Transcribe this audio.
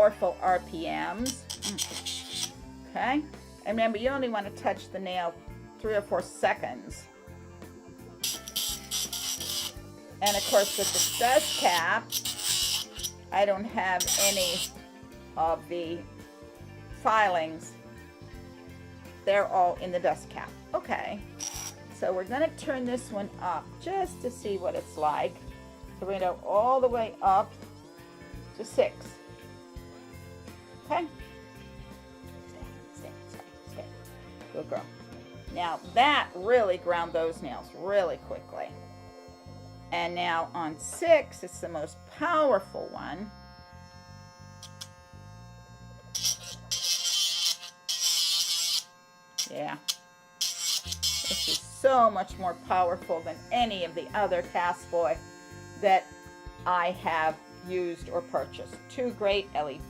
powerful RPMs. Okay, and remember, you only want to touch the nail 3 or 4 seconds. And of course, with the dust cap, I don't have any of the filings. They're all in the dust cap. Okay, so we're going to turn this one up just to see what it's like. So we're going to go all the way up to 6. Okay? Stay. Good girl. Now that really ground those nails really quickly. And now on 6, it's the most powerful one. Yeah. This is so much more powerful than any of the other Casfuy that I have used or purchased. 2 great LED